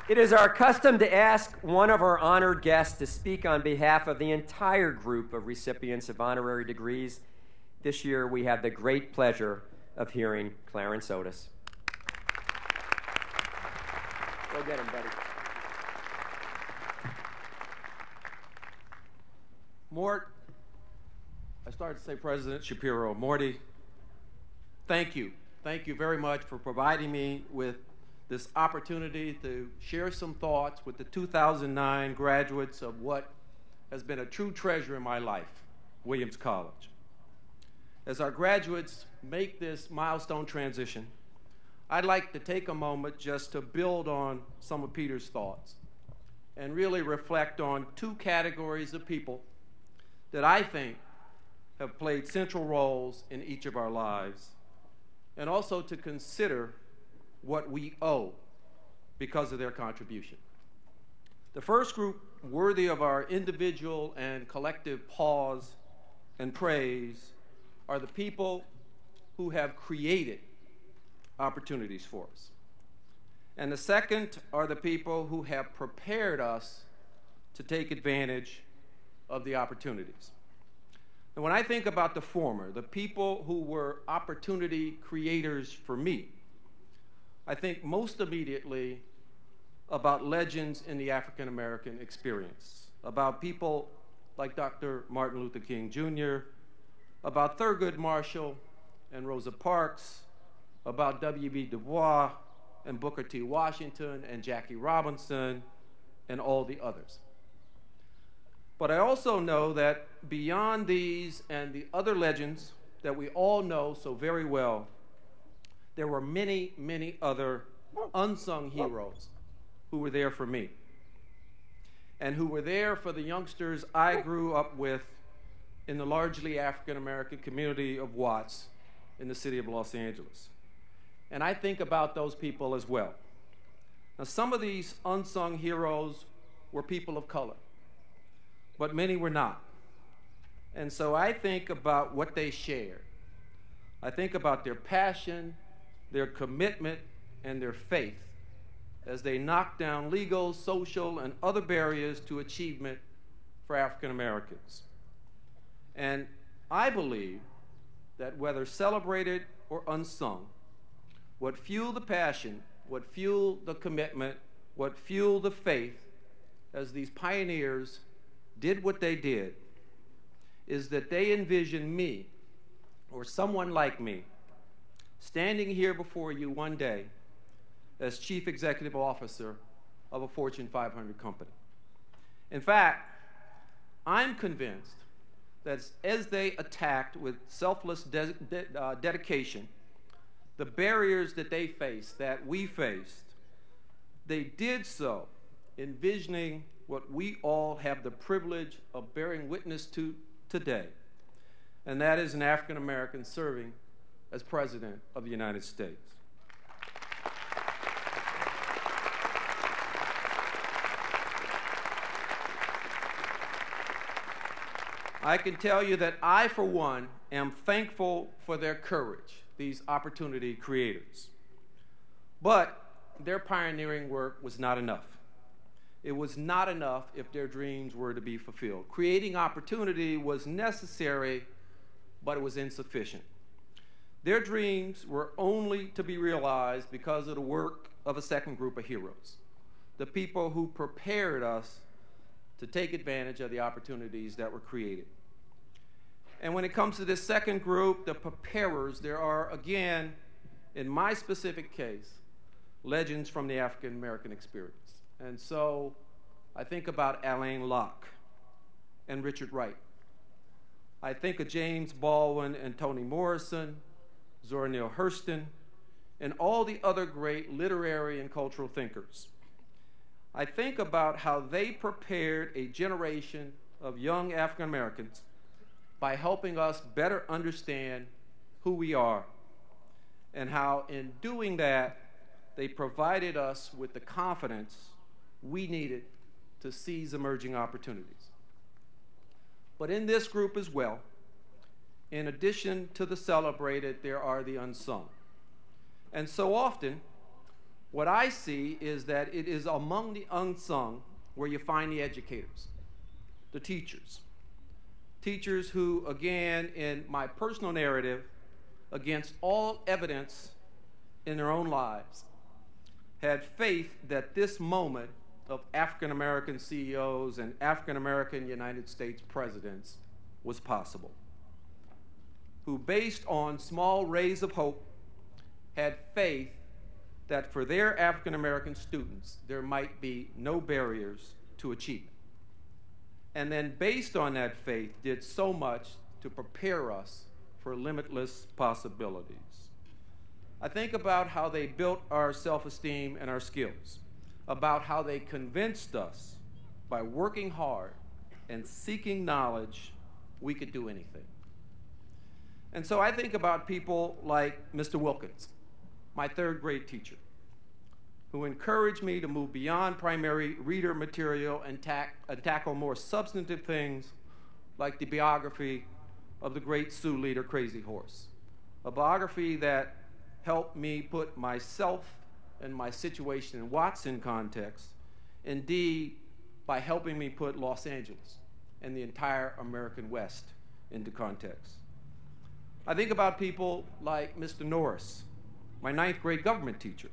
It is our custom to ask one of our honored guests to speak on behalf of the entire group of recipients of honorary degrees. This year, we have the great pleasure of hearing Clarence Otis. Go get him, buddy. Mort, I started to say President Shapiro. Morty, thank you. Thank you very much for providing me with this opportunity to share some thoughts with the 2009 graduates of what has been a true treasure in my life, Williams College. As our graduates make this milestone transition, I'd like to take a moment just to build on some of Peter's thoughts and really reflect on two categories of people that I think have played central roles in each of our lives, and also to consider what we owe because of their contribution. The first group worthy of our individual and collective pause and praise are the people who have created opportunities for us. And the second are the people who have prepared us to take advantage of the opportunities. And when I think about the former, the people who were opportunity creators for me, I think most immediately about legends in the African American experience, about people like Dr. Martin Luther King Jr., about Thurgood Marshall and Rosa Parks, about W.B. Du Bois and Booker T. Washington and Jackie Robinson and all the others. But I also know that beyond these and the other legends that we all know so very well, there were many, many other unsung heroes who were there for me and who were there for the youngsters I grew up with in the largely African-American community of Watts in the city of Los Angeles. And I think about those people as well. Now, some of these unsung heroes were people of color, but many were not. And so I think about what they shared. I think about their passion, their commitment, and their faith as they knocked down legal, social, and other barriers to achievement for African Americans. And I believe that whether celebrated or unsung, what fueled the passion, what fueled the commitment, what fueled the faith as these pioneers did what they did is that they envisioned me, or someone like me, standing here before you one day as Chief Executive Officer of a Fortune 500 company. In fact, I'm convinced that as they attacked with selfless dedication the barriers that they faced, that we faced, they did so envisioning what we all have the privilege of bearing witness to today, and that is an African American serving as President of the United States. I can tell you that I, for one, am thankful for their courage, these opportunity creators. But their pioneering work was not enough. It was not enough if their dreams were to be fulfilled. Creating opportunity was necessary, but it was insufficient. Their dreams were only to be realized because of the work of a second group of heroes, the people who prepared us to take advantage of the opportunities that were created. And when it comes to this second group, the preparers, there are, again, in my specific case, legends from the African American experience. And so I think about Alain Locke and Richard Wright. I think of James Baldwin and Toni Morrison, Zora Neale Hurston, and all the other great literary and cultural thinkers. I think about how they prepared a generation of young African Americans by helping us better understand who we are, and how in doing that, they provided us with the confidence we needed to seize emerging opportunities. But in this group as well, in addition to the celebrated, there are the unsung. And so often, What I see is that it is among the unsung where you find the educators, the teachers. Teachers who, again, in my personal narrative, against all evidence in their own lives, had faith that this moment of African American CEOs and African American United States presidents was possible. Who, based on small rays of hope, had faith that for their African American students, there might be no barriers to achievement. And then, based on that faith, did so much to prepare us for limitless possibilities. I think about how they built our self-esteem and our skills, about how they convinced us by working hard and seeking knowledge we could do anything. And so I think about people like Mr. Wilkins, my third grade teacher, who encouraged me to move beyond primary reader material and tackle more substantive things like the biography of the great Sioux leader Crazy Horse, a biography that helped me put myself and my situation in Watts in context, indeed by helping me put Los Angeles and the entire American West into context. I think about people like Mr. Norris, my ninth grade government teacher,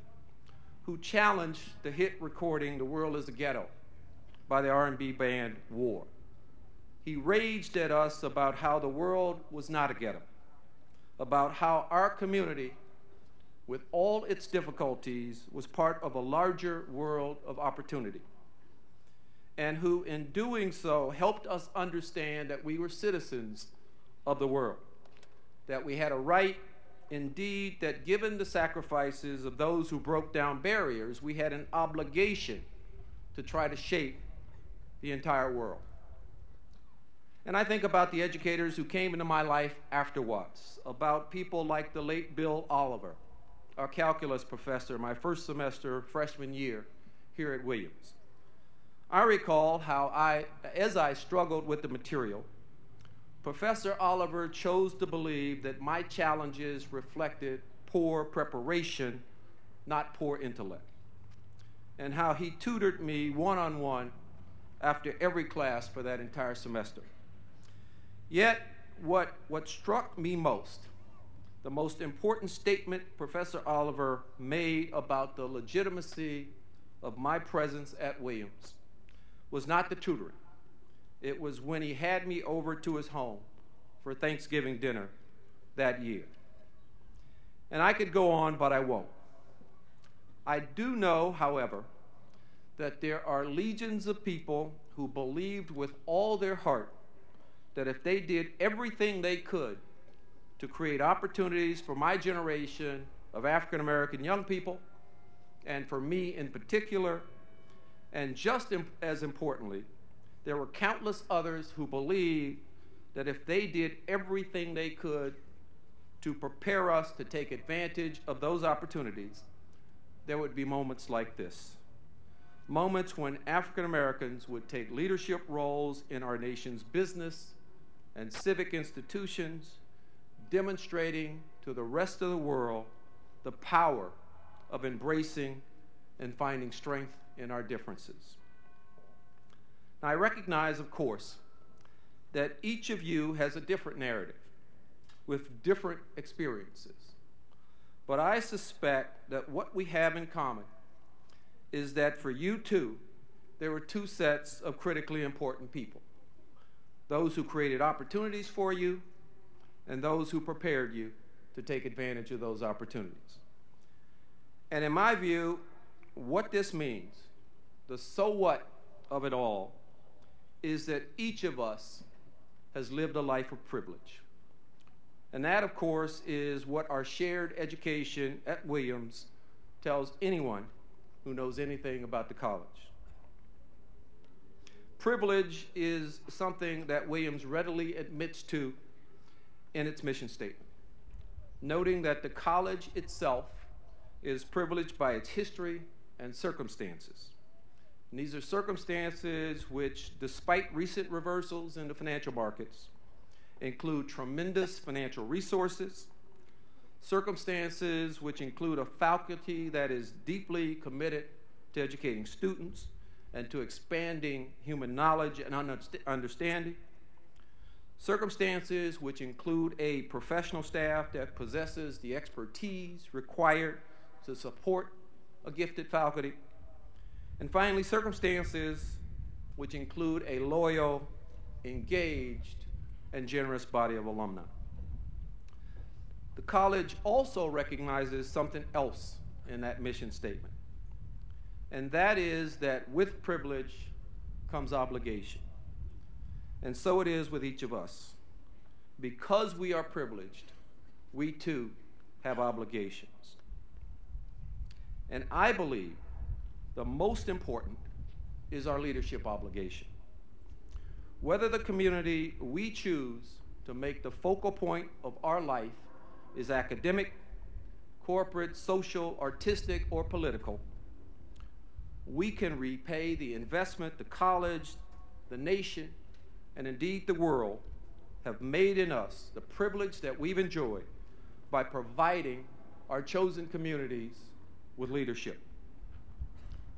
who challenged the hit recording "The World is a Ghetto" by the R&B band War. He raged at us about how the world was not a ghetto, about how our community, with all its difficulties, was part of a larger world of opportunity, and who, in doing so, helped us understand that we were citizens of the world, that we had a right, indeed, that given the sacrifices of those who broke down barriers, we had an obligation to try to shape the entire world. And I think about the educators who came into my life after Watts, about people like the late Bill Oliver, our calculus professor my first semester freshman year here at Williams. I recall how as I struggled with the material, Professor Oliver chose to believe that my challenges reflected poor preparation, not poor intellect, and how he tutored me one-on-one after every class for that entire semester. Yet, what struck me most, the most important statement Professor Oliver made about the legitimacy of my presence at Williams was not the tutoring. It was when he had me over to his home for Thanksgiving dinner that year. And I could go on, but I won't. I do know, however, that there are legions of people who believed with all their heart that if they did everything they could to create opportunities for my generation of African American young people, and for me in particular, and just as importantly, there were countless others who believed that if they did everything they could to prepare us to take advantage of those opportunities, there would be moments like this. Moments when African Americans would take leadership roles in our nation's business and civic institutions, demonstrating to the rest of the world the power of embracing and finding strength in our differences. Now, I recognize, of course, that each of you has a different narrative with different experiences. But I suspect that what we have in common is that for you too, there were two sets of critically important people: those who created opportunities for you and those who prepared you to take advantage of those opportunities. And in my view, what this means, the so what of it all, is that each of us has lived a life of privilege. And that, of course, is what our shared education at Williams tells anyone who knows anything about the college. Privilege is something that Williams readily admits to in its mission statement, noting that the college itself is privileged by its history and circumstances. And these are circumstances which, despite recent reversals in the financial markets, include tremendous financial resources, circumstances which include a faculty that is deeply committed to educating students and to expanding human knowledge and understanding, circumstances which include a professional staff that possesses the expertise required to support a gifted faculty, and finally, circumstances which include a loyal, engaged, and generous body of alumni. The college also recognizes something else in that mission statement, and that is that with privilege comes obligation. And so it is with each of us. Because we are privileged, we too have obligations. And I believe the most important is our leadership obligation. Whether the community we choose to make the focal point of our life is academic, corporate, social, artistic, or political, we can repay the investment the college, the nation, and indeed the world have made in us, the privilege that we've enjoyed, by providing our chosen communities with leadership.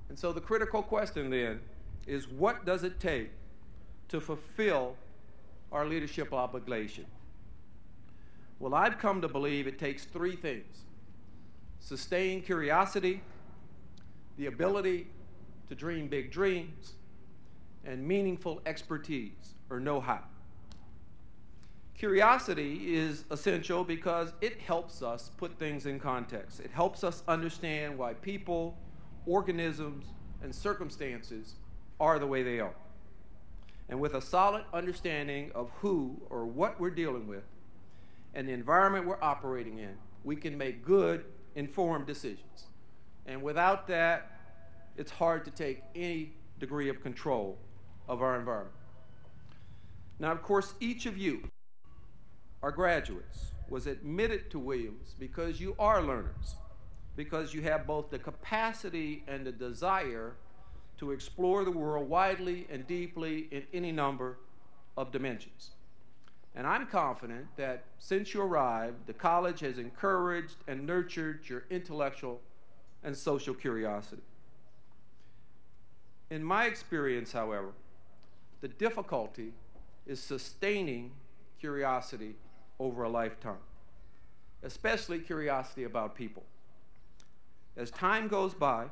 And so the critical question then is, what does it take to fulfill our leadership obligation? Well, I've come to believe it takes three things: sustained curiosity, the ability to dream big dreams, and meaningful expertise or know-how. Curiosity is essential because it helps us put things in context. It helps us understand why people, organisms, and circumstances are the way they are. And with a solid understanding of who or what we're dealing with and the environment we're operating in, we can make good, informed decisions. And without that, it's hard to take any degree of control of our environment. Now, of course, each of you, our graduates, was admitted to Williams because you are learners, because you have both the capacity and the desire to explore the world widely and deeply in any number of dimensions. And I'm confident that since you arrived, the college has encouraged and nurtured your intellectual and social curiosity. In my experience, however, the difficulty is sustaining curiosity over a lifetime, especially curiosity about people. As time goes by,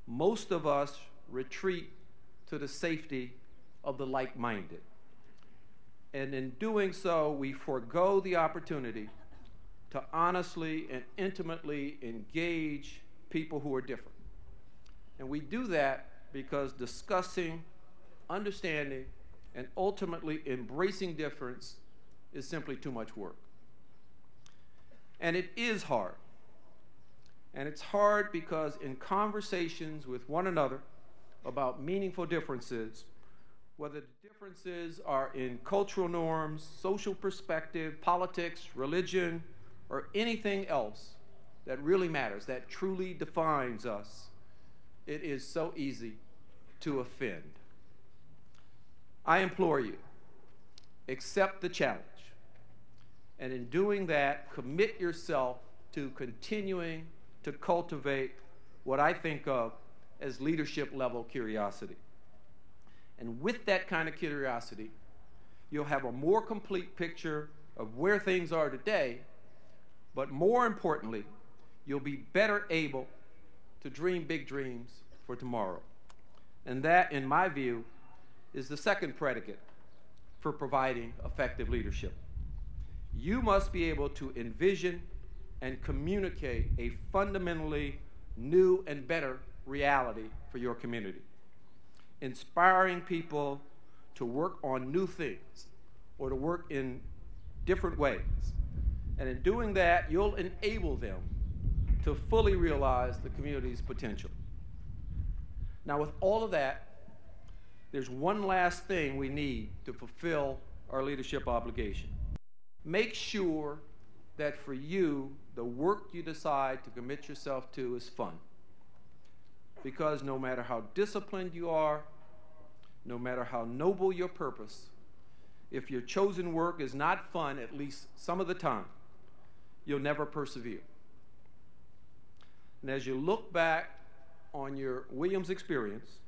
most of us retreat to the safety of the like-minded. And in doing so, we forego the opportunity to honestly and intimately engage people who are different. And we do that because discussing, understanding, and ultimately embracing difference is simply too much work. And it is hard. And it's hard because in conversations with one another about meaningful differences, whether the differences are in cultural norms, social perspective, politics, religion, or anything else that really matters, that truly defines us, it is so easy to offend. I implore you, accept the challenge, and in doing that, commit yourself to continuing to cultivate what I think of as leadership-level curiosity. And with that kind of curiosity, you'll have a more complete picture of where things are today, but more importantly, you'll be better able to dream big dreams for tomorrow. And that, in my view, is the second predicate for providing effective leadership. You must be able to envision and communicate a fundamentally new and better reality for your community, inspiring people to work on new things or to work in different ways. And in doing that, you'll enable them to fully realize the community's potential. Now, with all of that, there's one last thing we need to fulfill our leadership obligation. Make sure that for you, the work you decide to commit yourself to is fun. Because no matter how disciplined you are, no matter how noble your purpose, if your chosen work is not fun, at least some of the time, you'll never persevere. And as you look back on your Williams experience,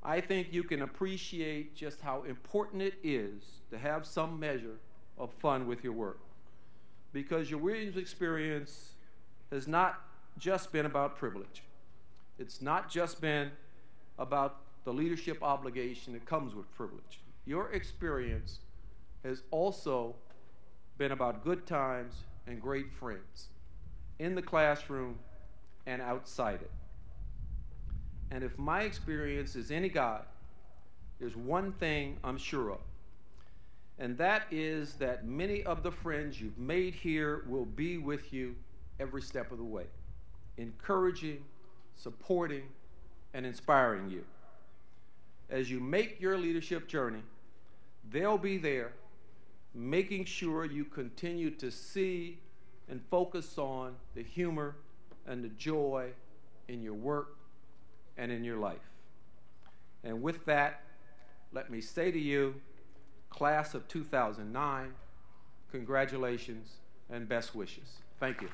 I think you can appreciate just how important it is to have some measure of fun with your work. Because your Williams experience has not just been about privilege. It's not just been about the leadership obligation that comes with privilege. Your experience has also been about good times and great friends in the classroom and outside it. And if my experience is any guide, there's one thing I'm sure of, and that is that many of the friends you've made here will be with you every step of the way, encouraging, supporting, and inspiring you. As you make your leadership journey, they'll be there, making sure you continue to see and focus on the humor and the joy in your work and in your life. And with that, let me say to you, class of 2009, congratulations and best wishes. Thank you.